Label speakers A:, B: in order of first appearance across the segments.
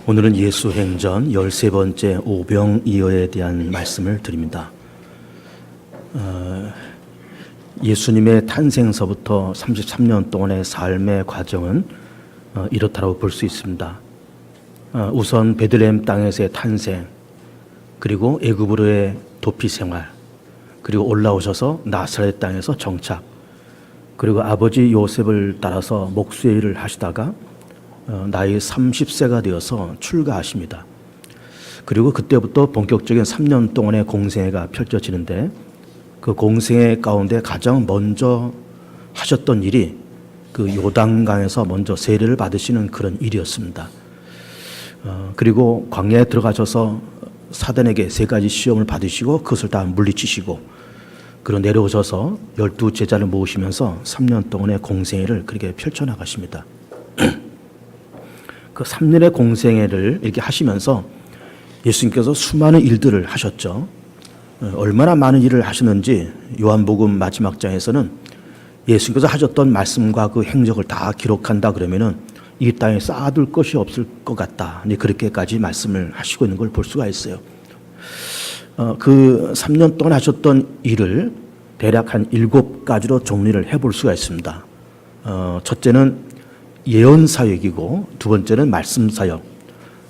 A: 오늘은 예수행전 13번째 오병이어에 대한 말씀을 드립니다. 예수님의 탄생서부터 33년 동안의 삶의 과정은 이렇다고 볼 수 있습니다. 우선 베들레헴 땅에서의 탄생, 그리고 애굽으로의 도피 생활, 그리고 올라오셔서 나사렛 땅에서 정착, 그리고 아버지 요셉을 따라서 목수의 일을 하시다가 나이 30세가 되어서 출가하십니다. 그리고 그때부터 본격적인 3년 동안의 공생애가 펼쳐지는데, 그 공생애 가운데 가장 먼저 하셨던 일이 그 요단강에서 먼저 세례를 받으시는 그런 일이었습니다. 그리고 광야에 들어가셔서 사단에게 3가지 시험을 받으시고 그것을 다 물리치시고, 그리고 내려오셔서 12 제자를 모으시면서 3년 동안의 공생애를 그렇게 펼쳐나가십니다. 그 3년의 공생애를 이렇게 하시면서 예수님께서 수많은 일들을 하셨죠. 얼마나 많은 일을 하셨는지 요한복음 마지막 장에서는 예수님께서 하셨던 말씀과 그 행적을 다 기록한다 그러면은 이 땅에 쌓아둘 것이 없을 것 같다, 그렇게까지 말씀을 하시고 있는 걸 볼 수가 있어요. 그 3년 동안 하셨던 일을 대략 한 7가지로 정리를 해볼 수가 있습니다. 첫째는 예언 사역이고, 두 번째는 말씀 사역,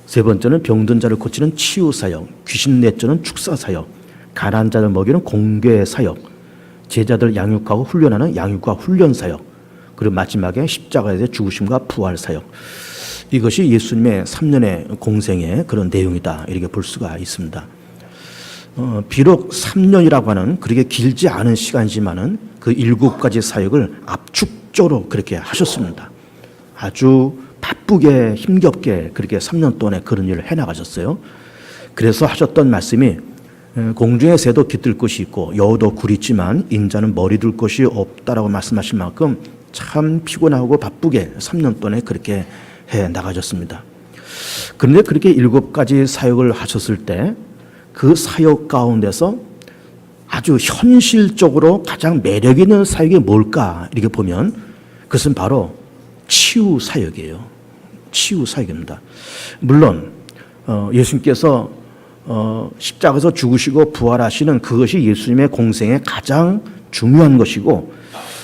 A: 세 번째는 병든 자를 고치는 치유 사역, 귀신 내쫓는 축사 사역, 가난한 자를 먹이는 공개 사역, 제자들 양육하고 훈련하는 양육과 훈련 사역, 그리고 마지막에 십자가에서 죽으심과 부활 사역. 이것이 예수님의 3년의 공생의 그런 내용이다, 이렇게 볼 수가 있습니다. 비록 3년이라고 하는 그렇게 길지 않은 시간이지만은 그 7가지 사역을 압축적으로 그렇게 하셨습니다. 아주 바쁘게 힘겹게 그렇게 3년 동안에 그런 일을 해나가셨어요. 그래서 하셨던 말씀이 공중의 새도 깃들 곳이 있고 여우도 굴 있지만 인자는 머리 둘 곳이 없다라고 말씀하신 만큼 참 피곤하고 바쁘게 3년 동안에 그렇게 해나가셨습니다. 그런데 그렇게 7가지 사역을 하셨을 때 그 사역 가운데서 아주 현실적으로 가장 매력 있는 사역이 뭘까 이렇게 보면 그것은 바로 치유 사역이에요. 치유 사역입니다. 물론 예수님께서 십자가에서 죽으시고 부활하시는 그것이 예수님의 공생의 가장 중요한 것이고,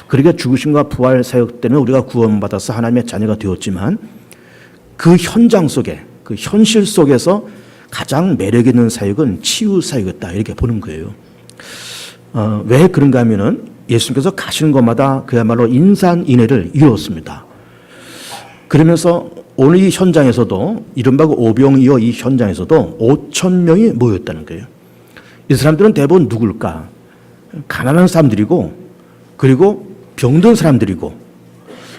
A: 그러니까 죽으심과 부활 사역 때문에 우리가 구원받아서 하나님의 자녀가 되었지만, 그 현장 속에, 그 현실 속에서 가장 매력 있는 사역은 치유 사역이었다, 이렇게 보는 거예요. 왜 그런가 하면은 예수님께서 가시는 곳마다 그야말로 인산인해를 이루었습니다. 그러면서 오늘 이 현장에서도, 이른바 오병이어 이 현장에서도 5,000명이 모였다는 거예요. 이 사람들은 대부분 누굴까? 가난한 사람들이고, 그리고 병든 사람들이고,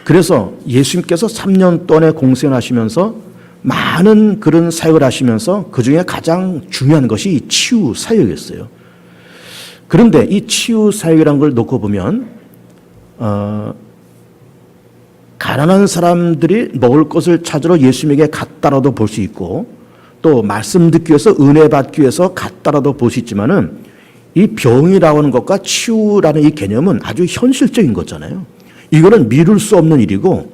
A: 그래서 예수님께서 3년 동안의 공생을 하시면서 많은 그런 사역을 하시면서 그 중에 가장 중요한 것이 이 치유 사역이었어요. 그런데 이 치유 사역이라는 걸 놓고 보면 가난한 사람들이 먹을 것을 찾으러 예수님에게 갔다라도 볼 수 있고, 또 말씀 듣기 위해서 은혜 받기 위해서 갔다라도 볼 수 있지만은 이 병이라고 하는 것과 치유라는 이 개념은 아주 현실적인 거잖아요. 이거는 미룰 수 없는 일이고,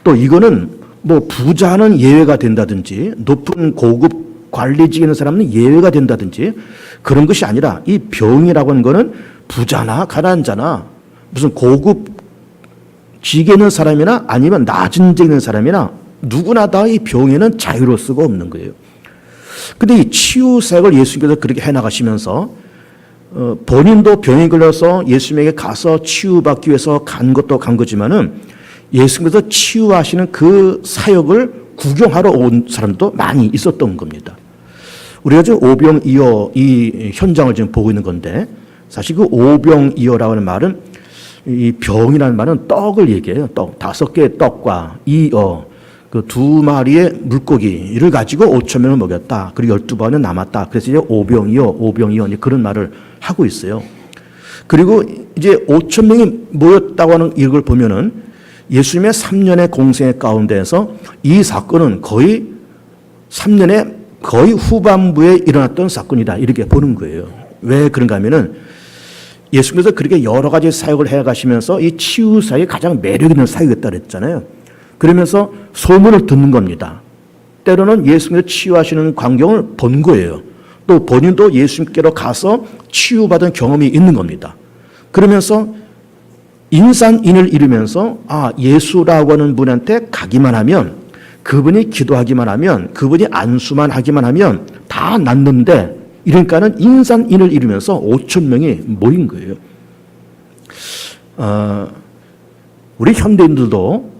A: 또 이거는 뭐 부자는 예외가 된다든지 높은 고급 관리직에 있는 사람은 예외가 된다든지 그런 것이 아니라, 이 병이라고 하는 거는 부자나 가난한 자나 무슨 고급 직에 있는 사람이나 아니면 낮은 데 있는 사람이나 누구나 다 이 병에는 자유로울 수가 없는 거예요. 근데 이 치유 사역을 예수님께서 그렇게 해나가시면서 본인도 병에 걸려서 예수님에게 가서 치유받기 위해서 간 것도 간 거지만은 예수님께서 치유하시는 그 사역을 구경하러 온 사람도 많이 있었던 겁니다. 우리가 지금 오병이어 이 현장을 지금 보고 있는 건데, 사실 그 오병이어라고 하는 말은, 이 병이라는 말은 떡을 얘기해요. 떡, 5개의 떡과 이어, 그 2마리의 물고기를 가지고 5,000명을 먹였다. 그리고 12번은 남았다. 그래서 이제 오병이어 그런 말을 하고 있어요. 그리고 이제 5,000명이 모였다고 하는 이걸 보면은 예수님의 3년의 공생애 가운데에서 이 사건은 거의 3년의 거의 후반부에 일어났던 사건이다, 이렇게 보는 거예요. 왜 그런가 하면은 예수님께서 그렇게 여러 가지 사역을 해 가시면서 이 치유 사역이 가장 매력 있는 사역이었다 그랬잖아요. 그러면서 소문을 듣는 겁니다. 때로는 예수님을 치유하시는 광경을 본 거예요. 또 본인도 예수님께로 가서 치유받은 경험이 있는 겁니다. 그러면서 인산인을 잃으면서 예수라고 하는 분한테 가기만 하면, 그분이 기도하기만 하면, 그분이 안수만 하기만 하면 다 낫는데, 이러니까는 인산인을 잃으면서 5천 명이 모인 거예요. 우리 현대인들도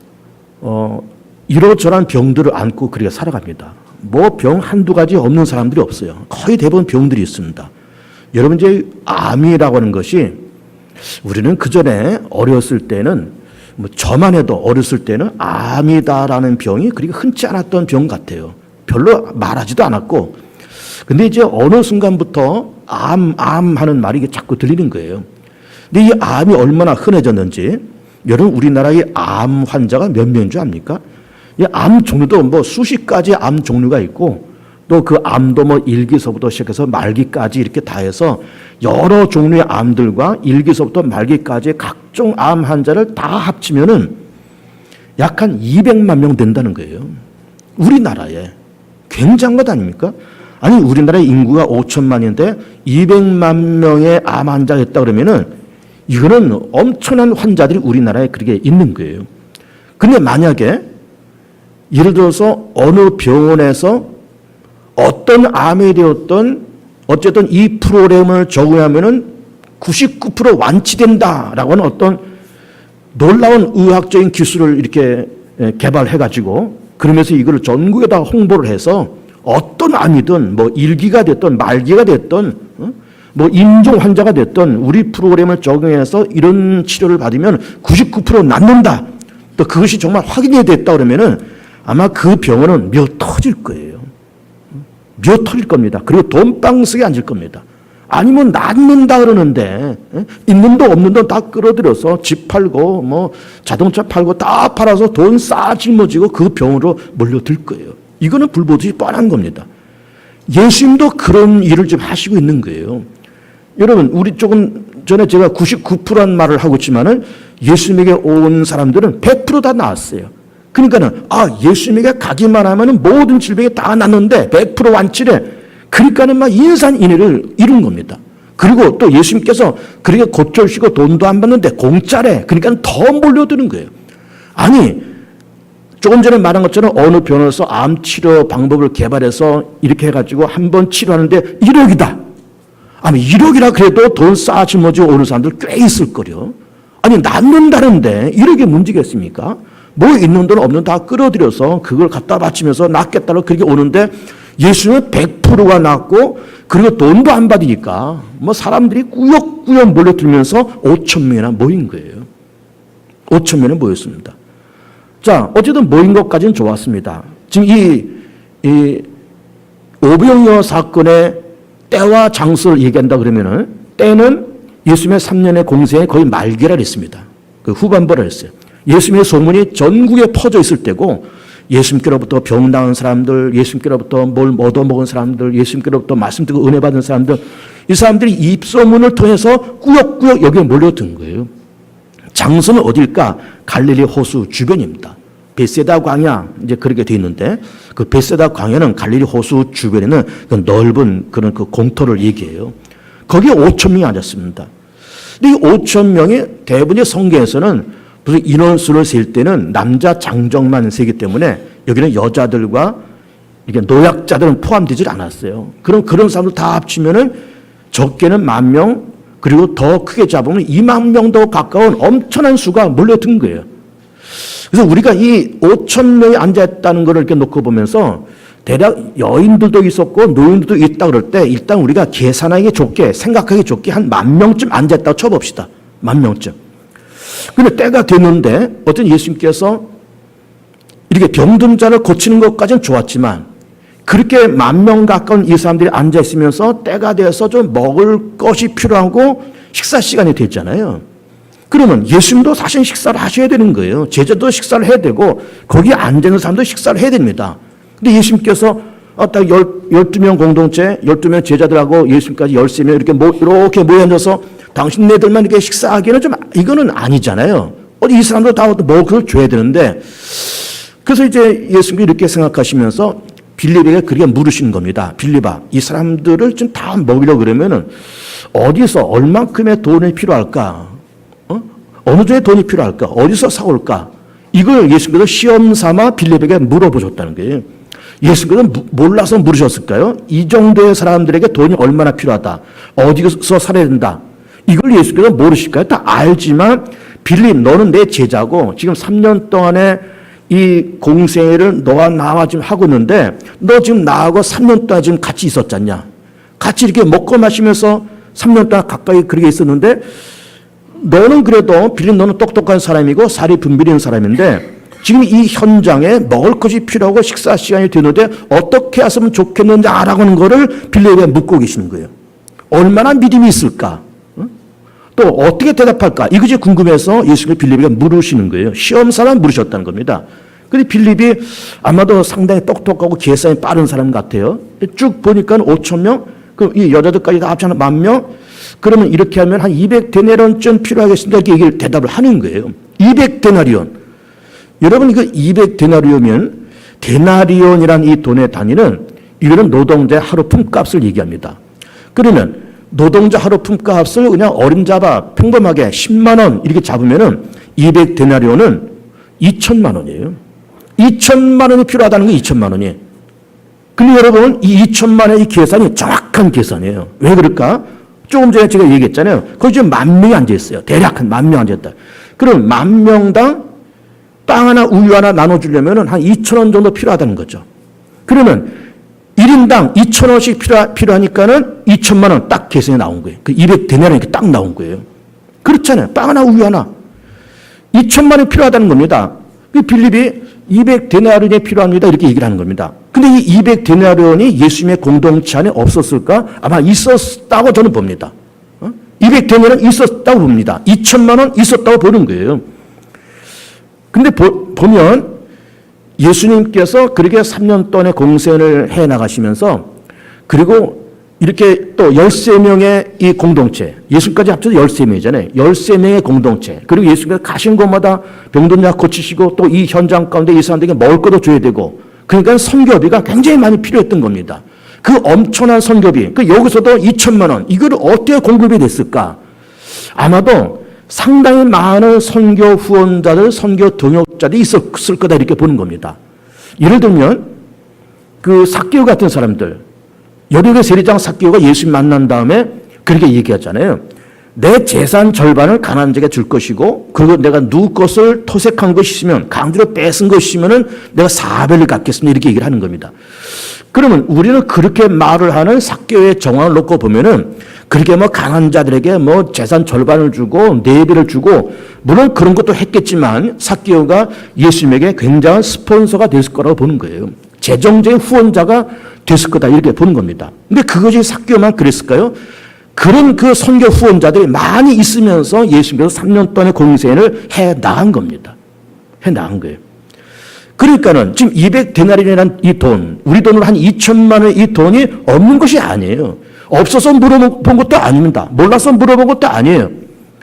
A: 이러저러한 병들을 안고 그렇게 살아갑니다. 뭐 병 한두 가지 없는 사람들이 없어요. 거의 대부분 병들이 있습니다. 여러분, 이제 암이라고 하는 것이, 우리는 그전에 어렸을 때는 저만 해도 어렸을 때는 암이다라는 병이 그렇게 흔치 않았던 병 같아요. 별로 말하지도 않았고. 근데 이제 어느 순간부터 암 하는 말이 이게 자꾸 들리는 거예요. 근데 이 암이 얼마나 흔해졌는지, 여러분 우리나라의 암 환자가 몇 명인 줄 압니까? 이 암 종류도 뭐 수십 가지 암 종류가 있고, 또 그 암도 뭐 1기서부터 시작해서 말기까지 이렇게 다 해서 여러 종류의 암들과 1기서부터 말기까지 각종 암 환자를 다 합치면은 약 한 200만 명 된다는 거예요. 우리나라에. 굉장한 것 아닙니까? 아니, 우리나라의 인구가 5천만인데 200만 명의 암 환자가 있다 그러면은 이거는 엄청난 환자들이 우리나라에 그렇게 있는 거예요. 근데 만약에 예를 들어서 어느 병원에서 어떤 암에 되었던 어쨌든 이 프로그램을 적용하면은 99% 완치된다라고 하는 어떤 놀라운 의학적인 기술을 이렇게 개발해가지고, 그러면서 이걸 전국에다 홍보를 해서 어떤 암이든 뭐 1기가 됐든 말기가 됐든 뭐 임종 환자가 됐든 우리 프로그램을 적용해서 이런 치료를 받으면 99% 낫는다. 또 그것이 정말 확인이 됐다 그러면은 아마 그 병원은 미어 터질 거예요. 미어 터질 겁니다. 그리고 돈방석에 앉을 겁니다. 아니면 낫는다 그러는데 있는 돈 없는 돈 다 끌어들여서 집 팔고 뭐 자동차 팔고 다 팔아서 돈 싸 짊어지고 그 병으로 몰려들 거예요. 이거는 불보듯이 뻔한 겁니다. 예수님도 그런 일을 좀 하시고 있는 거예요. 여러분, 우리 조금 전에 제가 99%란 말을 하고 있지만은 예수님에게 온 사람들은 100% 다 나았어요. 그러니까는 예수님에게 가기만 하면은 모든 질병이 다 낫는데 100% 완치래. 그러니까는 막 인산인해를 이룬 겁니다. 그리고 또 예수님께서 그렇게 고쳐주시고 돈도 안 받는데 공짜래. 그러니까 더 몰려드는 거예요. 아니, 조금 전에 말한 것처럼 어느 병원에서 암 치료 방법을 개발해서 이렇게 해가지고 한 번 치료하는데 1억이다. 아니, 1억이라 그래도 돈 싸 짊어지고 오는 사람들 꽤 있을 거요. 아니, 낫는다는데 1억이 문제겠습니까? 뭐 있는 돈 없는 돈 다 끌어들여서 그걸 갖다 바치면서 낫겠다고 그렇게 오는데, 예수는 100%가 낫고 그리고 돈도 안 받으니까 뭐 사람들이 꾸역꾸역 몰려들면서 5천 명이나 모인 거예요. 5천 명이 모였습니다. 자, 어쨌든 모인 것까지는 좋았습니다. 지금 이 오병이어 사건의 때와 장소를 얘기한다 그러면은, 때는 예수님의 3년의 공생의 거의 말기라 했습니다. 그 후반부라 했어요. 예수님의 소문이 전국에 퍼져 있을 때고, 예수님께로부터 병 나은 사람들, 예수님께로부터 뭘 얻어먹은 사람들, 예수님께로부터 말씀 듣고 은혜 받은 사람들, 이 사람들이 입소문을 통해서 꾸역꾸역 여기에 몰려든 거예요. 장소는 어딜까? 갈릴리 호수 주변입니다. 베세다 광야, 이제 그렇게 돼 있는데, 그 베세다 광야는 갈릴리 호수 주변에는 그 넓은 그런 그 공터를 얘기해요. 거기에 5천 명이 앉았습니다. 근데 이 5천 명이 대부분의 성경에서는 무슨 인원수를 셀 때는 남자 장정만 세기 때문에 여기는 여자들과 이렇게 노약자들은 포함되질 않았어요. 그런 사람들 다 합치면은 적게는 10,000명, 그리고 더 크게 잡으면 2만 명도 가까운 엄청난 수가 몰려든 거예요. 그래서 우리가 이 5천 명이 앉아있다는 걸 이렇게 놓고 보면서 대략 여인들도 있었고 노인들도 있다 그럴 때 일단 우리가 계산하기 좋게, 생각하기 좋게 한 10,000명쯤 앉아있다고 쳐봅시다. 10,000명쯤. 근데 때가 됐는데 어떤 예수님께서 이렇게 병든 자를 고치는 것까지는 좋았지만, 그렇게 10,000명 가까운 이 사람들이 앉아있으면서 때가 돼서 좀 먹을 것이 필요하고 식사 시간이 됐잖아요. 그러면 예수님도 사실 식사를 하셔야 되는 거예요. 제자도 식사를 해야 되고 거기에 앉아있는 사람도 식사를 해야 됩니다. 근데 예수님께서 딱 12명 공동체, 12명 제자들하고 예수님까지 13명 이렇게 모여 앉아서 당신네들만 이렇게 식사하기에는 좀 이거는 아니잖아요. 이 사람도 다 먹을 걸 줘야 되는데, 그래서 이제 예수님이 이렇게 생각하시면서 빌립에게 그렇게 물으신 겁니다. 빌립아, 이 사람들을 좀 다 먹이려고 그러면은 어디서 얼만큼의 돈이 필요할까? 어느 정도의 돈이 필요할까? 어디서 사올까? 이걸 예수님께서 시험 삼아 빌립에게 물어보셨다는 거예요. 예수님께서 몰라서 물으셨을까요? 이 정도의 사람들에게 돈이 얼마나 필요하다. 어디서 살아야 된다. 이걸 예수님께서 모르실까요? 다 알지만 빌립, 너는 내 제자고 지금 3년 동안에 이 공생애를 너와 나와 지금 하고 있는데 너 지금 나하고 3년 동안 지금 같이 있었잖냐. 같이 이렇게 먹고 마시면서 3년 동안 가까이 그렇게 있었는데 너는 그래도 빌립 너는 똑똑한 사람이고 살이 분비리는 사람인데 지금 이 현장에 먹을 것이 필요하고 식사 시간이 되는데 어떻게 하시면 좋겠는지 알아가는 거를 빌립에게 묻고 계시는 거예요. 얼마나 믿음이 있을까? 또 어떻게 대답할까? 이것이 궁금해서 예수님이 빌립에게 물으시는 거예요. 시험삼아 물으셨다는 겁니다. 근데 빌립이 아마도 상당히 똑똑하고 계산이 빠른 사람 같아요. 쭉 보니까 5천 명, 이 여자들까지 다 합치면 10,000명. 그러면 이렇게 하면 한 200데나리온쯤 필요하겠습니다. 이렇게 얘기를 대답을 하는 거예요. 200데나리온. 여러분 이거 200데나리온이면 데나리온이란 이 돈의 단위는 이거는 노동자의 하루 품값을 얘기합니다. 그러면 노동자 하루 품값을 그냥 어림잡아 평범하게 10만 원 이렇게 잡으면은 200데나리온은 2천만 원이에요. 2천만 원이 필요하다는 게 2천만 원이. 근데 여러분 이 2천만 원의 계산이 정확한 계산이에요. 왜 그럴까? 조금 전에 제가 얘기했잖아요. 거기 지금 10,000명이 앉아있어요. 대략 한 10,000명 앉아있다. 그럼 10,000명당 빵 하나 우유 하나 나눠주려면 한 2,000원 정도 필요하다는 거죠. 그러면 1인당 2,000원씩 필요하니까는 2천만 원 딱 계산이 나온 거예요. 그 200데나리온이 딱 나온 거예요. 그렇잖아요. 빵 하나 우유 하나. 2천만 원이 필요하다는 겁니다. 그 빌립이 200데나리온이 필요합니다. 이렇게 얘기를 하는 겁니다. 근데 이 200데나리온이 예수님의 공동체 안에 없었을까? 아마 있었다고 저는 봅니다. 200데나리온 있었다고 봅니다. 2천만 원 있었다고 보는 거예요. 근데 보면 예수님께서 그렇게 3년 동안의 공생을 해 나가시면서 그리고 이렇게 또 13명의 이 공동체, 예수님까지 합쳐서 13명이잖아요. 13명의 공동체. 그리고 예수님께서 가신 곳마다 병든 자 고치시고 또 이 현장 가운데 이 사람들에게 먹을 것도 줘야 되고 그러니까 선교비가 굉장히 많이 필요했던 겁니다. 그 엄청난 선교비, 여기서도 2천만 원, 이걸 어떻게 공급이 됐을까? 아마도 상당히 많은 선교 후원자들, 선교 동역자들이 있었을 거다 이렇게 보는 겁니다. 예를 들면 그 삭개오 같은 사람들, 여리고 세리장 삭개오가 예수님 만난 다음에 그렇게 얘기하잖아요. 내 재산 절반을 가난한 자에게 줄 것이고 그리고 내가 누구 것을 토색한 것이 있으면 강제로 뺏은 것이 있으면 내가 4배를 갚겠습니다. 이렇게 얘기를 하는 겁니다. 그러면 우리는 그렇게 말을 하는 삭개오의 정황을 놓고 보면은 그렇게 가난한 자들에게 재산 절반을 주고 4배를 주고 물론 그런 것도 했겠지만 삭개오가 예수님에게 굉장한 스폰서가 됐을 거라고 보는 거예요. 재정적인 후원자가 됐을 거다 이렇게 보는 겁니다. 근데 그것이 삭개오만 그랬을까요? 그런 그 선교 후원자들이 많이 있으면서 예수님께서 3년 동안의 공생을 해 나간 겁니다. 해 나간 거예요. 그러니까는 지금 200데나리온이라는 이 돈, 우리 돈으로 한 2천만 원의 이 돈이 없는 것이 아니에요. 없어서 물어본 것도 아닙니다. 몰라서 물어본 것도 아니에요.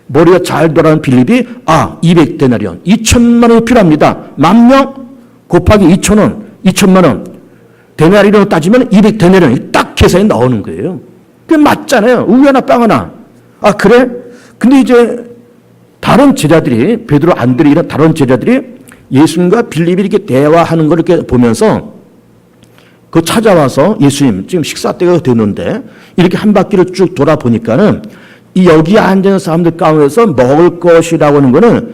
A: 머리가 잘 돌아가는 빌립이 200데나리온, 2천만 원이 필요합니다. 10,000명 곱하기 2,000원, 2천만 원. 데나리온으로 따지면 200데나리온이 딱 계산이 나오는 거예요. 그게 맞잖아요. 우유 하나 빵 하나. 그래? 근데 이제 다른 제자들이 베드로 안드레 이런 다른 제자들이 예수님과 빌립이 이렇게 대화하는 걸 이렇게 보면서 그 찾아와서 예수님 지금 식사 때가 됐는데 이렇게 한 바퀴를 쭉 돌아보니까는 이 여기 앉은 사람들 가운데서 먹을 것이라고 하는 거는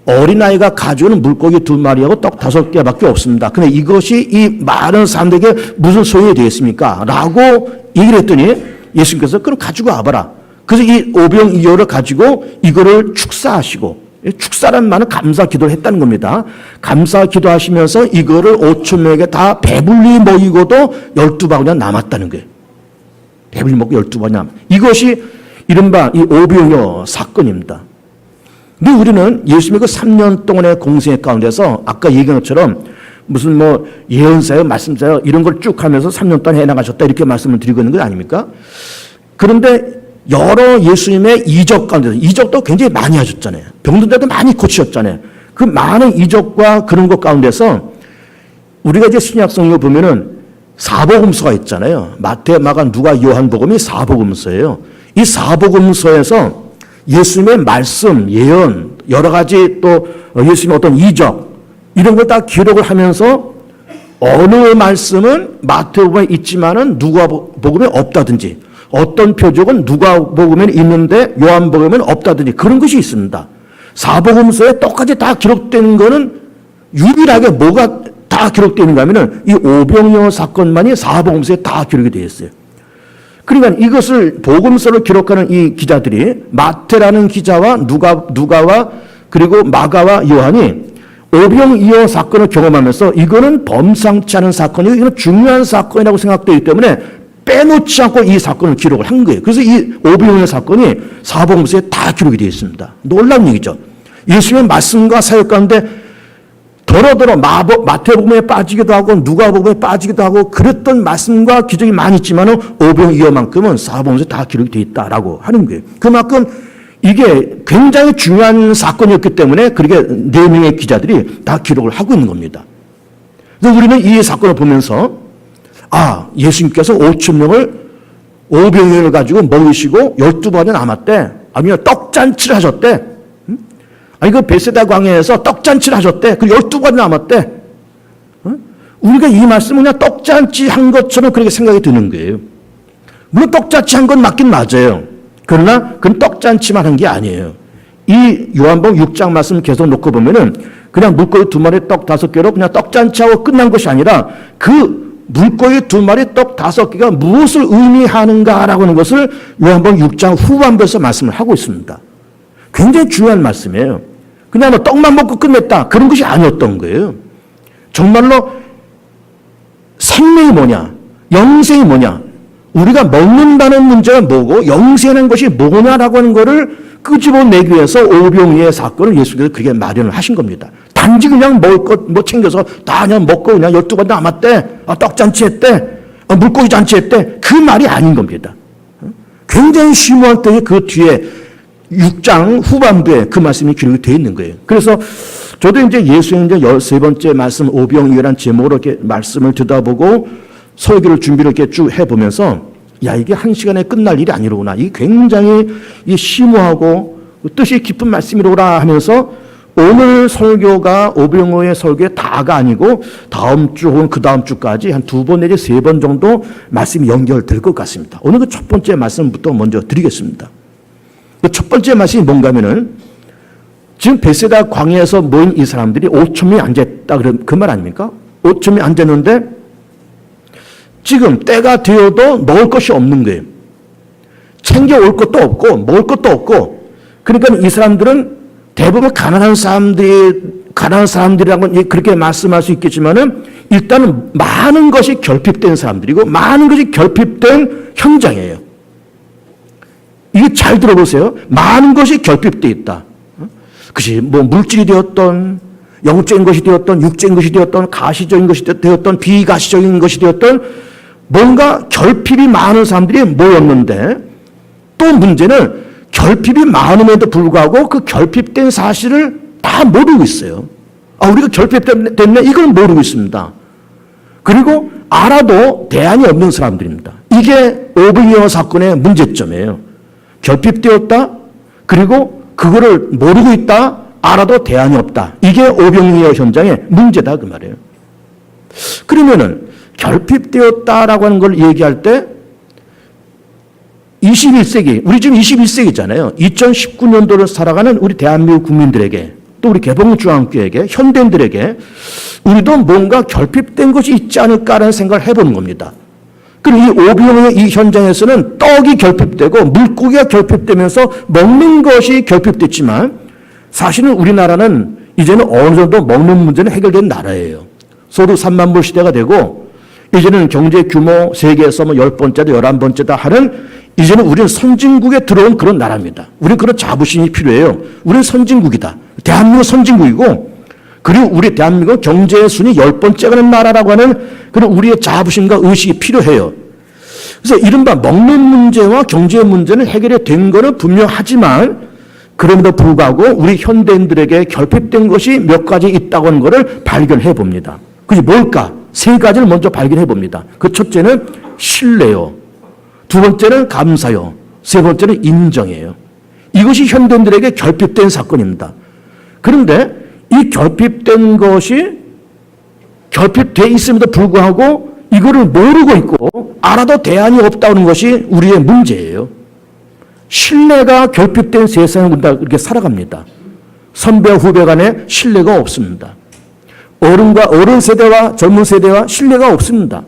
A: 어린아이가 가져오는 물고기 2마리하고 떡 5개밖에 없습니다. 근데 이것이 이 많은 사람들에게 무슨 소용이 되겠습니까? 라고 얘기를 했더니 예수님께서 그럼 가지고 와봐라. 그래서 이 오병이어를 가지고 이거를 축사하시고 축사란 말은 감사 기도를 했다는 겁니다. 감사 기도하시면서 이거를 5,000명에게 다 배불리 먹이고도 12바구니가 남았다는 거예요. 배불리 먹고 12바구니 남았다. 이것이 이른바 이 오병이어 사건입니다. 근데 우리는 예수님의 그 3년 동안의 공생의 가운데서 아까 얘기한 것처럼 무슨 예언사요, 말씀사요 이런 걸 쭉 하면서 3년 동안 해나가셨다 이렇게 말씀을 드리고 있는 거 아닙니까? 그런데 여러 예수님의 이적 가운데서 이적도 굉장히 많이 하셨잖아요. 병든 자도 많이 고치셨잖아요. 그 많은 이적과 그런 것 가운데서 우리가 이제 신약 성경 보면은 사복음서가 있잖아요. 마태, 마가, 누가, 요한복음이 사복음서예요. 이 사복음서에서 예수님의 말씀, 예언, 여러 가지 또 예수님의 어떤 이적 이런 걸 다 기록을 하면서 어느 말씀은 마태복음에 있지만은 누가복음에 없다든지 어떤 표적은 누가복음에 있는데 요한복음에는 없다든지 그런 것이 있습니다. 사복음서에 똑같이 다 기록된 거는 유일하게 뭐가 다 기록되는가 하면은 이 오병이어 사건만이 사복음서에 다 기록이 되어 있어요. 그러니까 이것을 복음서를 기록하는 이 기자들이 마태라는 기자와 누가와 그리고 마가와 요한이 오병이어 사건을 경험하면서 이거는 범상치 않은 사건이고 이건 중요한 사건이라고 생각되기 때문에 빼놓지 않고 이 사건을 기록을 한 거예요. 그래서 이 오병이어 사건이 사복음서에 다 기록이 되어 있습니다. 놀라운 얘기죠. 예수님의 말씀과 사역 가운데 더러더러 마태복음에 빠지기도 하고 누가복음에 빠지기도 하고 그랬던 말씀과 기적이 많이 있지만 오병이어만큼은 사복음서에 다 기록이 되어 있다라고 하는 거예요. 그만큼 이게 굉장히 중요한 사건이었기 때문에 그렇게 4명의 기자들이 다 기록을 하고 있는 겁니다. 그래서 우리는 이 사건을 보면서 예수님께서 5,000명을 오병이어를 가지고 먹이시고 12번에 남았대. 아니면 떡잔치를 하셨대. 그 베세다 광야에서 떡잔치를 하셨대. 그 12번이 남았대. 우리가 이 말씀은 그냥 떡잔치 한 것처럼 그렇게 생각이 드는 거예요. 물론 떡잔치 한 건 맞긴 맞아요. 그러나 그건 떡잔치만 한 게 아니에요. 이 요한복음 6장 말씀 계속 놓고 보면은 그냥 물고기 2마리 떡 5개로 그냥 떡잔치하고 끝난 것이 아니라 그 물고기 2마리 떡 5개가 무엇을 의미하는가라고 하는 것을 요한복음 6장 후반부에서 말씀을 하고 있습니다. 굉장히 중요한 말씀이에요. 그냥 떡만 먹고 끝냈다. 그런 것이 아니었던 거예요. 정말로 생명이 뭐냐? 영생이 뭐냐? 우리가 먹는다는 문제가 뭐고 영생이라는 것이 뭐냐라고 하는 것을 끄집어내기 위해서 오병이어의 사건을 예수께서 그렇게 마련을 하신 겁니다. 단지 그냥 먹을 것 챙겨서 다 그냥 먹고 그냥 12번 남았대. 떡잔치 했대. 물고기 잔치 했대. 그 말이 아닌 겁니다. 굉장히 심오한 때에 그 뒤에 6장 후반부에 그 말씀이 기록이 되어 있는 거예요. 그래서 저도 이제 예수의 이제 13번째 말씀 오병이어라는 제목으로 이렇게 말씀을 듣다보고 설교를 준비를 이렇게 쭉 해보면서 이게 1시간에 끝날 일이 아니로구나. 이게 굉장히 심오하고 뜻이 깊은 말씀이로구나 하면서 오늘 설교가 오병이어의 설교의 다가 아니고 다음 주 혹은 그 다음 주까지 한 2번 내지 3번 정도 말씀이 연결될 것 같습니다. 오늘 그 첫 번째 말씀부터 먼저 드리겠습니다. 그 첫 번째 말씀이 뭔가 하면은 지금 베세다 광야에서 모인 이 사람들이 5,000명이 앉았다. 그 말 아닙니까? 5,000명이 앉았는데 지금 때가 되어도 먹을 것이 없는 거예요. 챙겨올 것도 없고 먹을 것도 없고 그러니까 이 사람들은 대부분 가난한 사람들이라는 건 그렇게 말씀할 수 있겠지만은 일단은 많은 것이 결핍된 사람들이고 많은 것이 결핍된 현장이에요. 이게 잘 들어보세요. 많은 것이 결핍되어 있다. 그것이 뭐 물질이 되었던 영적인 것이 되었던 육적인 것이 되었던 가시적인 것이 되었던 비가시적인 것이 되었던 뭔가 결핍이 많은 사람들이 모였는데 또 문제는 결핍이 많음에도 불구하고 그 결핍된 사실을 다 모르고 있어요. 우리가 결핍됐네 이걸 모르고 있습니다. 그리고 알아도 대안이 없는 사람들입니다. 이게 오병이어 사건의 문제점이에요. 결핍되었다. 그리고 그거를 모르고 있다. 알아도 대안이 없다. 이게 오병이어 현장의 문제다 그 말이에요. 그러면은 결핍되었다라고 하는 걸 얘기할 때 21세기, 우리 지금 21세기잖아요. 2019년도를 살아가는 우리 대한민국 국민들에게 또 우리 개봉중앙교회에게 현대인들에게 우리도 뭔가 결핍된 것이 있지 않을까라는 생각을 해보는 겁니다. 그리고 이 오병이어 이 현장에서는 떡이 결핍되고 물고기가 결핍되면서 먹는 것이 결핍됐지만 사실은 우리나라는 이제는 어느 정도 먹는 문제는 해결된 나라예요. 소득 3만 불 시대가 되고 이제는 경제 규모 세계에서 10번째다 11번째다 하는 이제는 우리는 선진국에 들어온 그런 나라입니다. 우리는 그런 자부심이 필요해요. 우리는 선진국이다. 대한민국은 선진국이고 그리고 우리 대한민국은 경제 순위 10번째 가는 나라라고 하는 그런 우리의 자부심과 의식이 필요해요. 그래서 이른바 먹는 문제와 경제 문제는 해결이 된 거는 분명하지만 그럼에도 불구하고 우리 현대인들에게 결핍된 것이 몇 가지 있다고 하는 것을 발견해 봅니다. 그게 뭘까? 세 가지를 먼저 발견해 봅니다. 그 첫째는 신뢰요. 두 번째는 감사요. 세 번째는 인정이에요. 이것이 현대인들에게 결핍된 사건입니다. 그런데 이 결핍된 것이 결핍되어 있음에도 불구하고 이거를 모르고 있고 알아도 대안이 없다는 것이 우리의 문제예요. 신뢰가 결핍된 세상을 우리가 그렇게 살아갑니다. 선배와 후배 간에 신뢰가 없습니다. 어른 세대와 젊은 세대와 신뢰가 없습니다.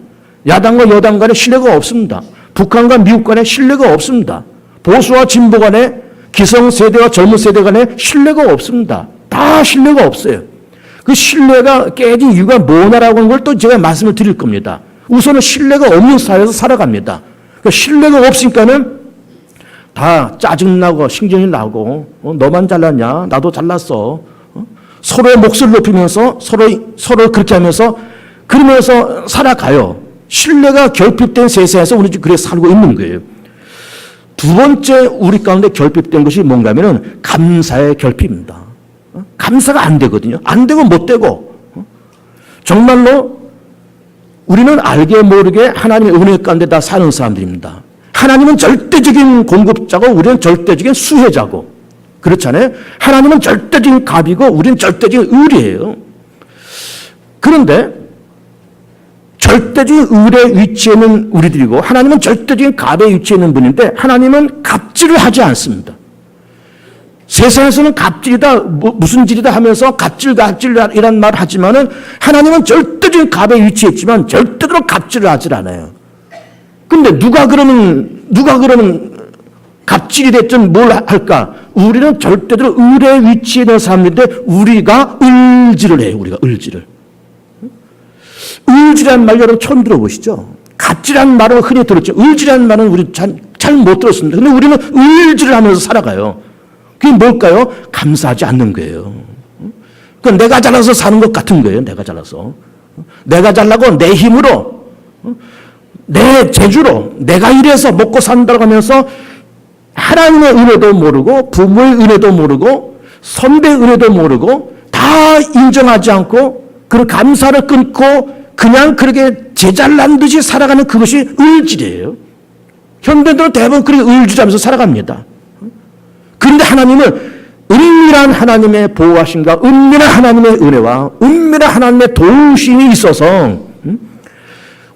A: 야당과 여당 간에 신뢰가 없습니다. 북한과 미국 간에 신뢰가 없습니다. 보수와 진보 간에 기성세대와 젊은 세대 간에 신뢰가 없습니다. 다 신뢰가 없어요. 그 신뢰가 깨진 이유가 뭐냐라고 하는 걸 또 제가 말씀을 드릴 겁니다. 우선은 신뢰가 없는 사회에서 살아갑니다. 그러니까 신뢰가 없으니까는 다 짜증나고 신경이 나고 너만 잘났냐? 나도 잘났어. 서로의 몫을 높이면서 서로 그렇게 하면서 그러면서 살아가요. 신뢰가 결핍된 세상에서 우리 그렇게 살고 있는 거예요. 두 번째 우리 가운데 결핍된 것이 뭔가 하면은 감사의 결핍입니다. 감사가 안 되거든요. 안 되고 못 되고. 정말로 우리는 알게 모르게 하나님의 은혜 가운데 다 사는 사람들입니다. 하나님은 절대적인 공급자고 우리는 절대적인 수혜자고. 그렇잖아요. 하나님은 절대적인 갑이고 우리는 절대적인 을이에요. 그런데 절대적인 을의 위치에 있는 우리들이고 하나님은 절대적인 갑의 위치에 있는 분인데 하나님은 갑질을 하지 않습니다. 세상에서는 갑질이다 무슨 질이다 하면서 갑질이란 말을 하지만은 하나님은 절대적인 갑의 위치에 있지만 절대로 갑질을 하질 않아요. 근데 누가 그러면 갑질이 됐든 뭘 할까? 우리는 절대로 을의 위치에 있는 사람인데 우리가 을질을 해요. 우리가 을질을. 을질이라는 말 여러분 처음 들어보시죠? 갑질이라는 말을 흔히 들었죠. 을질이라는 말은 우리 잘 못 들었습니다. 근데 우리는 을질을 하면서 살아가요. 그게 뭘까요? 감사하지 않는 거예요. 그러니까 내가 잘나서 사는 것 같은 거예요. 내가 잘나서. 내가 잘나고 내 힘으로 내 재주로 내가 이래서 먹고 산다고 하면서 하나님의 은혜도 모르고 부모의 은혜도 모르고 선배의 은혜도 모르고 다 인정하지 않고 그 감사를 끊고 그냥 그렇게 제잘난 듯이 살아가는 그것이 을질이에요. 현대인들은 대부분 그렇게 을질하면서 살아갑니다. 그런데 하나님은 은밀한 하나님의 보호하심과 은밀한 하나님의 은혜와 은밀한 하나님의 도우심이 있어서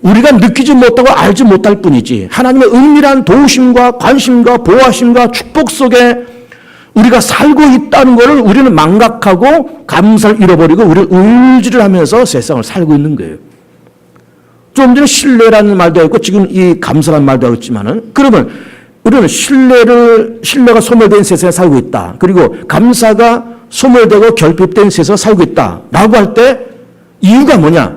A: 우리가 느끼지 못하고 알지 못할 뿐이지 하나님의 은밀한 도우심과 관심과 보호하심과 축복 속에 우리가 살고 있다는 것을 우리는 망각하고 감사를 잃어버리고 우리는 을질을 하면서 세상을 살고 있는 거예요. 좀 전에 신뢰라는 말도 했고 지금 이 감사라는 말도 했지만은 그러면 우리는 신뢰가 소멸된 세상에 살고 있다. 그리고 감사가 소멸되고 결핍된 세상에 살고 있다라고 할 때 이유가 뭐냐?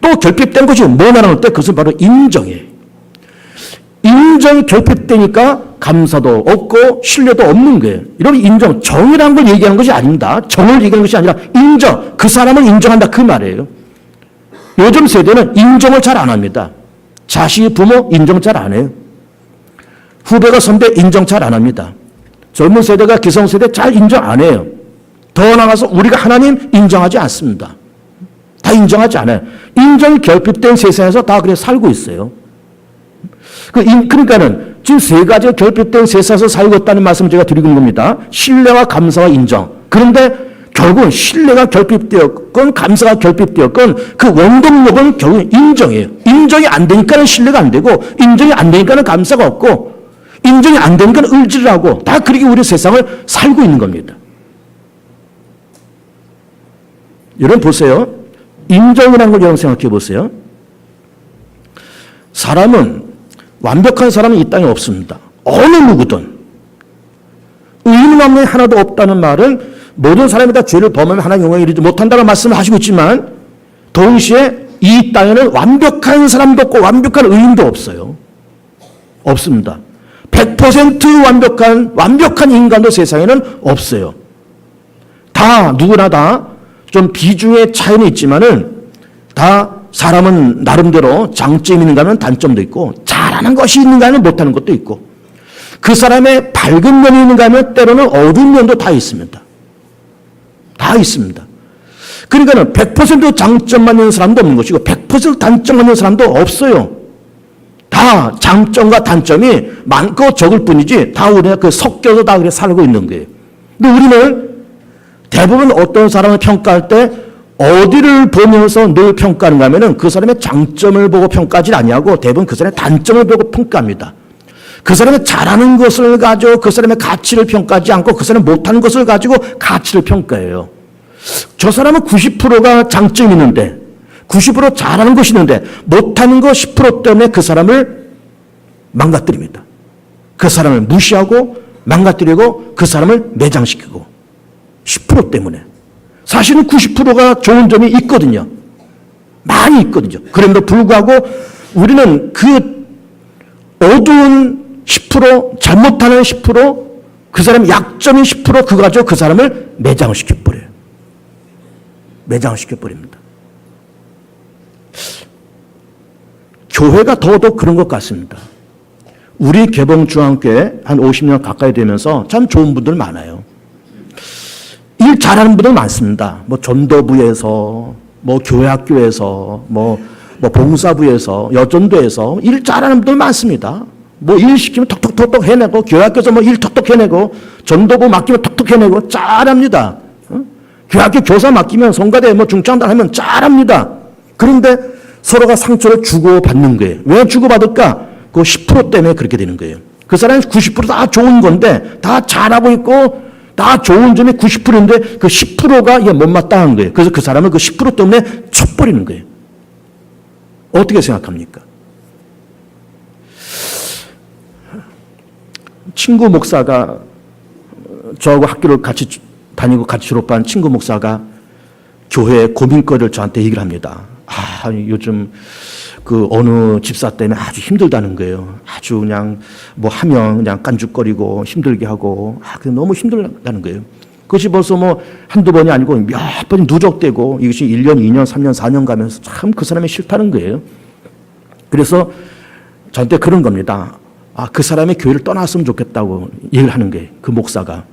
A: 또 결핍된 것이 뭐냐라고 할 때 그것은 바로 인정이에요. 인정이 결핍되니까 감사도 없고 신뢰도 없는 거예요. 여러분 인정, 정이라는 걸 얘기하는 것이 아닙니다. 정을 얘기하는 것이 아니라 인정, 그 사람을 인정한다 그 말이에요. 요즘 세대는 인정을 잘 안 합니다. 자식, 부모 인정 잘 안 해요. 후배가 선배 인정 잘 안 합니다. 젊은 세대가 기성세대 잘 인정 안 해요. 더 나아가서 우리가 하나님 인정하지 않습니다. 다 인정하지 않아요. 인정이 결핍된 세상에서 다 그래 살고 있어요. 그러니까는 지금 세 가지가 결핍된 세상에서 살고 있다는 말씀을 제가 드리는 겁니다. 신뢰와 감사와 인정. 그런데 결국은 신뢰가 결핍되었건 감사가 결핍되었건 그 원동력은 결국은 인정이에요. 인정이 안 되니까는 신뢰가 안 되고 인정이 안 되니까는 감사가 없고 인정이 안 되니까 을질을 하고 다 그렇게 우리 세상을 살고 있는 겁니다. 여러분 보세요. 인정이라는 걸 여러분 생각해 보세요. 사람은 완벽한 사람은 이 땅에 없습니다. 어느 누구든. 의인 없는 하나도 없다는 말은 모든 사람이 다 죄를 범하면 하나님 영광에 이르지 못한다는 말씀을 하시고 있지만 동시에 이 땅에는 완벽한 사람도 없고 완벽한 의인도 없어요. 없습니다. 100% 완벽한 인간도 세상에는 없어요. 다 누구나 다 좀 비중의 차이는 있지만은 다 사람은 나름대로 장점이 있는가 하면 단점도 있고 잘하는 것이 있는가 하면 못하는 것도 있고 그 사람의 밝은 면이 있는가 하면 때로는 어두운 면도 다 있습니다. 다 있습니다. 그러니까는 100% 장점만 있는 사람도 없는 것이고 100% 100% 단점 없는 사람도 없어요. 다 장점과 단점이 많고 적을 뿐이지 다 우리가 그 섞여서 다 그렇게 살고 있는 거예요. 근데 우리는 대부분 어떤 사람을 평가할 때 어디를 보면서 늘 평가하는가 하면은 그 사람의 장점을 보고 평가하지 아니하고 대부분 그 사람의 단점을 보고 평가합니다. 그 사람의 잘하는 것을 가지고 그 사람의 가치를 평가하지 않고 그 사람이 못하는 것을 가지고 가치를 평가해요. 저 사람은 90%가 장점이 있는데 90% 잘하는 것이 있는데 못하는 거 10% 때문에 그 사람을 망가뜨립니다. 그 사람을 무시하고 망가뜨리고 그 사람을 매장시키고 10% 때문에 사실은 90%가 좋은 점이 있거든요. 많이 있거든요. 그럼에도 불구하고 우리는 그 어두운 10% 잘못하는 10% 그 사람의 약점인 10% 그거 가지고 그 사람을 매장시켜버려요. 매장시켜버립니다. 교회가 더더욱 그런 것 같습니다. 우리 개봉중앙교회 한 50년 가까이 되면서 참 좋은 분들 많아요. 일 잘하는 분들 많습니다. 뭐 전도부에서, 뭐 교회학교에서, 뭐 봉사부에서, 여전도에서 일 잘하는 분들 많습니다. 뭐 일 시키면 톡톡톡톡 해내고, 교회학교에서 뭐 일 톡톡 해내고, 전도부 맡기면 톡톡 해내고, 잘합니다. 교회학교 교사 맡기면 성가대 뭐 중창단 하면 잘합니다. 그런데 서로가 상처를 주고받는 거예요. 왜 주고받을까? 그 10% 때문에 그렇게 되는 거예요. 그 사람이 90%다 좋은 건데, 다 잘하고 있고, 다 좋은 점이 90%인데 그 10%가 이게 못마땅한 거예요. 그래서 그 사람을 그 10% 때문에 쳐버리는 거예요. 어떻게 생각합니까? 친구 목사가 저하고 학교를 같이 다니고 같이 졸업한 친구 목사가 교회 고민거리를 저한테 얘기를 합니다. 요즘 그 어느 집사 때문에 아주 힘들다는 거예요. 아주 그냥 뭐 하면 그냥 깐죽거리고 힘들게 하고 너무 힘들다는 거예요. 그것이 벌써 뭐 한두 번이 아니고 몇 번이 누적되고 이것이 1년, 2년, 3년, 4년 가면서 참 그 사람이 싫다는 거예요. 그래서 저한테 그런 겁니다. 그 사람이 교회를 떠났으면 좋겠다고 얘기를 하는 거예요. 그 목사가.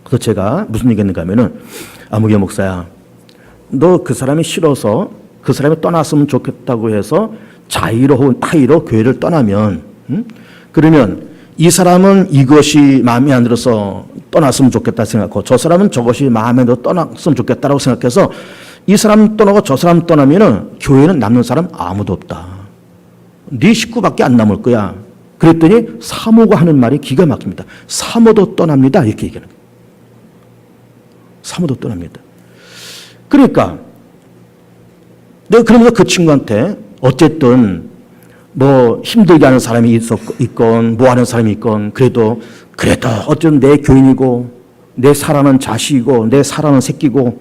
A: 그래서 제가 무슨 얘기 했는가 하면은 아무개 목사야, 너 그 사람이 싫어서 그 사람이 떠났으면 좋겠다고 해서 자의로 혹은 타의로 교회를 떠나면 그러면 이 사람은 이것이 마음에 안 들어서 떠났으면 좋겠다 생각하고 저 사람은 저것이 마음에 들어 떠났으면 좋겠다라고 생각해서 이 사람 떠나고 저 사람 떠나면은 교회는 남는 사람 아무도 없다. 네 식구밖에 안 남을 거야. 그랬더니 사모가 하는 말이 기가 막힙니다. 사모도 떠납니다. 이렇게 얘기하는 거예요. 사모도 떠납니다. 그러니까 내가 그러면서 그 친구한테 어쨌든 뭐 힘들게 하는 사람이 있건 뭐 하는 사람이 있건 그래도 어쨌든 내 교인이고 내 사랑하는 자식이고 내 사랑하는 새끼고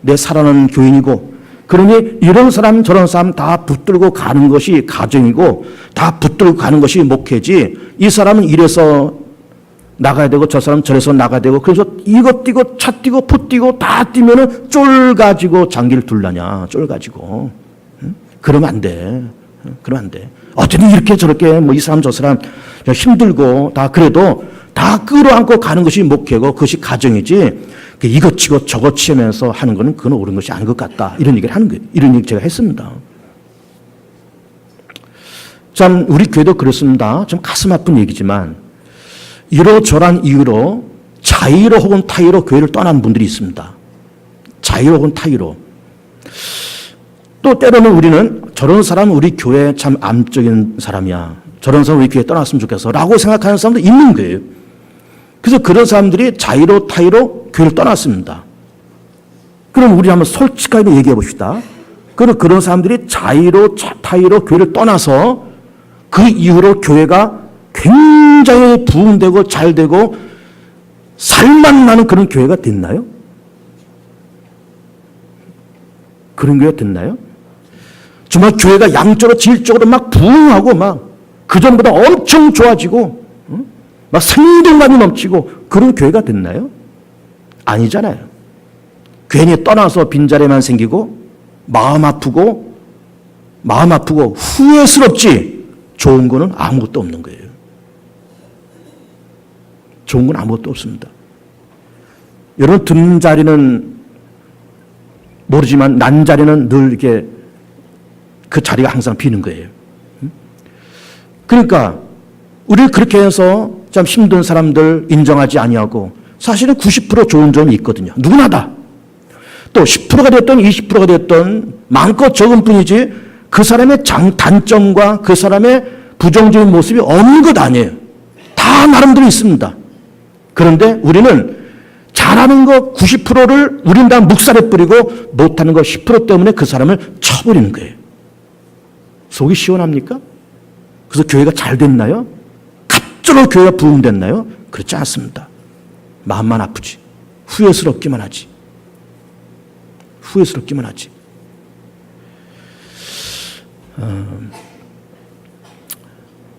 A: 내 사랑하는 교인이고 그러니 이런 사람 저런 사람 다 붙들고 가는 것이 가정이고 다 붙들고 가는 것이 목회지 이 사람은 이래서 나가야 되고 저 사람 저래서 나가야 되고 그래서 이거 뛰고 차 뛰고 푸 뛰고 다 뛰면은 쫄 가지고 장기를 둘라냐 쫄 가지고 그러면 안 돼. 그러면 안 돼. 어쨌든 이렇게 저렇게 뭐 이 사람 저 사람 힘들고 다 그래도 다 끌어안고 가는 것이 목회고 그것이 가정이지 이것 치고 저것 치면서 하는 거는 그건 옳은 것이 아닌 것 같다. 이런 얘기를 하는 거예요. 이런 얘기 제가 했습니다. 참 우리 교회도 그렇습니다. 좀 가슴 아픈 얘기지만 이러저러한 이유로 자의로 혹은 타의로 교회를 떠난 분들이 있습니다. 자의로 혹은 타의로. 또 때로는 우리는 저런 사람은 우리 교회 참 암적인 사람이야. 저런 사람 우리 교회 떠났으면 좋겠어. 라고 생각하는 사람도 있는 거예요. 그래서 그런 사람들이 자의로 타의로 교회를 떠났습니다. 그럼 우리 한번 솔직하게 얘기해 봅시다. 그런 사람들이 자의로 타의로 교회를 떠나서 그 이후로 교회가 굉장히 부흥되고 잘되고 살만 나는 그런 교회가 됐나요? 그런 교회가 됐나요? 정말 교회가 양적으로 질적으로 막 부흥하고 막 그전보다 엄청 좋아지고 막 생동감이 넘치고 그런 교회가 됐나요? 아니잖아요. 괜히 떠나서 빈자리만 생기고 마음 아프고 후회스럽지 좋은 거는 아무것도 없는 거예요. 좋은 건 아무것도 없습니다. 여러분 듣는 자리는 모르지만 난 자리는 늘 이렇게 그 자리가 항상 비는 거예요. 그러니까 우리 그렇게 해서 참 힘든 사람들 인정하지 아니하고 사실은 90% 좋은 점이 있거든요. 누구나 다. 또 10%가 됐던 20%가 됐던 많고 적은 뿐이지 그 사람의 단점과 그 사람의 부정적인 모습이 없는 것 아니에요. 다 나름대로 있습니다. 그런데 우리는 잘하는 거 90%를 우린 다 묵살해 뿌리고 못하는 거 10% 때문에 그 사람을 쳐버리는 거예요. 속이 시원합니까? 그래서 교회가 잘 됐나요? 갑자기 교회가 부흥됐나요? 그렇지 않습니다. 마음만 아프지. 후회스럽기만 하지. 후회스럽기만 하지.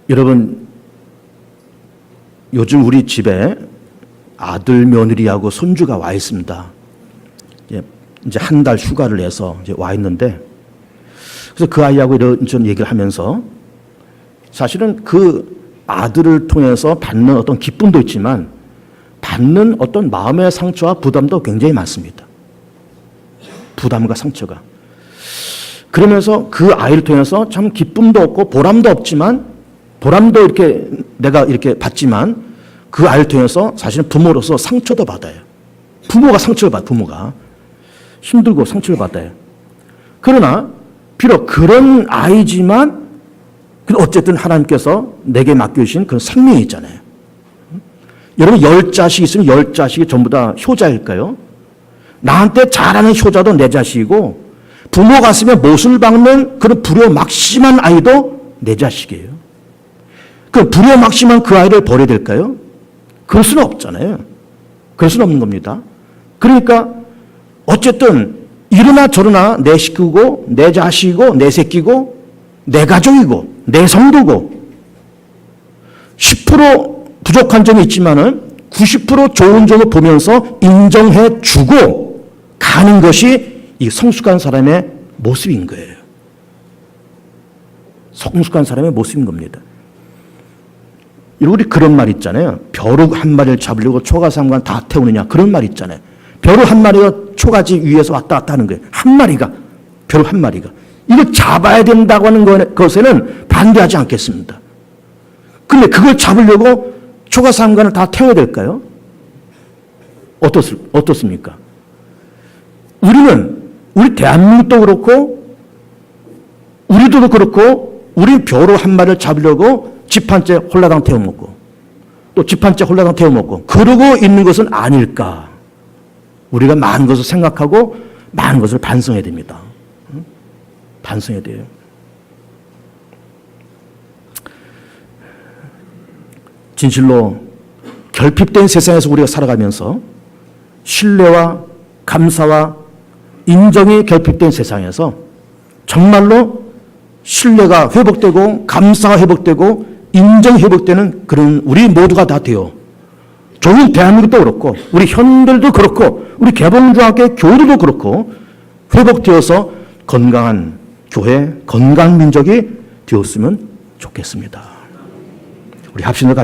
A: 여러분, 요즘 우리 집에 아들, 며느리하고 손주가 와 있습니다. 이제 한 달 휴가를 내서 이제 와 있는데, 그래서 그 아이하고 이런 얘기를 하면서 사실은 그 아들을 통해서 받는 어떤 기쁨도 있지만 받는 어떤 마음의 상처와 부담도 굉장히 많습니다. 부담과 상처가. 그러면서 그 아이를 통해서 참 기쁨도 없고 보람도 없지만 보람도 이렇게 내가 이렇게 받지만 그 아이를 통해서 사실은 부모로서 상처도 받아요. 부모가 상처를 받아, 부모가. 힘들고 상처를 받아요. 그러나 비록 그런 아이지만 어쨌든 하나님께서 내게 맡겨주신 그런 생명이 있잖아요. 여러분 10자식 있으면 10자식이 전부 다 효자일까요? 나한테 잘하는 효자도 내 자식이고 부모 가슴에 못을 박는 그런 불효막심한 아이도 내 자식이에요. 그 불효막심한 그 아이를 버려야 될까요? 그럴 수는 없잖아요. 그럴 수는 없는 겁니다. 그러니까 어쨌든 이러나 저러나 내 식구고 내 자식이고 내 새끼고 내 가족이고 내 성도고 10% 부족한 점이 있지만은 90% 좋은 점을 보면서 인정해 주고 가는 것이 이 성숙한 사람의 모습인 거예요. 성숙한 사람의 모습인 겁니다. 우리 그런 말 있잖아요. 벼룩 한 마리를 잡으려고 초가삼간 다 태우느냐 그런 말 있잖아요. 벼룩 한 마리가 초가지 위에서 왔다 갔다 하는 거예요. 한 마리가 벼룩 한 마리가 이걸 잡아야 된다고 하는 것에는 반대하지 않겠습니다. 근데 그걸 잡으려고 초가삼간을 다 태워야 될까요? 어떻습니까? 우리 대한민국도 그렇고 우리도 그렇고 우리 벼룩 한 마리를 잡으려고 집 한 채 홀라당 태워먹고 또 집 한 채 홀라당 태워먹고 그러고 있는 것은 아닐까. 우리가 많은 것을 생각하고 많은 것을 반성해야 됩니다. 반성해야 돼요. 진실로 결핍된 세상에서 우리가 살아가면서 신뢰와 감사와 인정이 결핍된 세상에서 정말로 신뢰가 회복되고 감사가 회복되고 인정이 회복되는 그런 우리 모두가 다 돼요. 좋은 대한민국도 그렇고 우리 현들도 그렇고 우리 개봉중학교 교우들도 그렇고 회복되어서 건강한 교회, 건강한 민족이 되었으면 좋겠습니다. 우리 합심을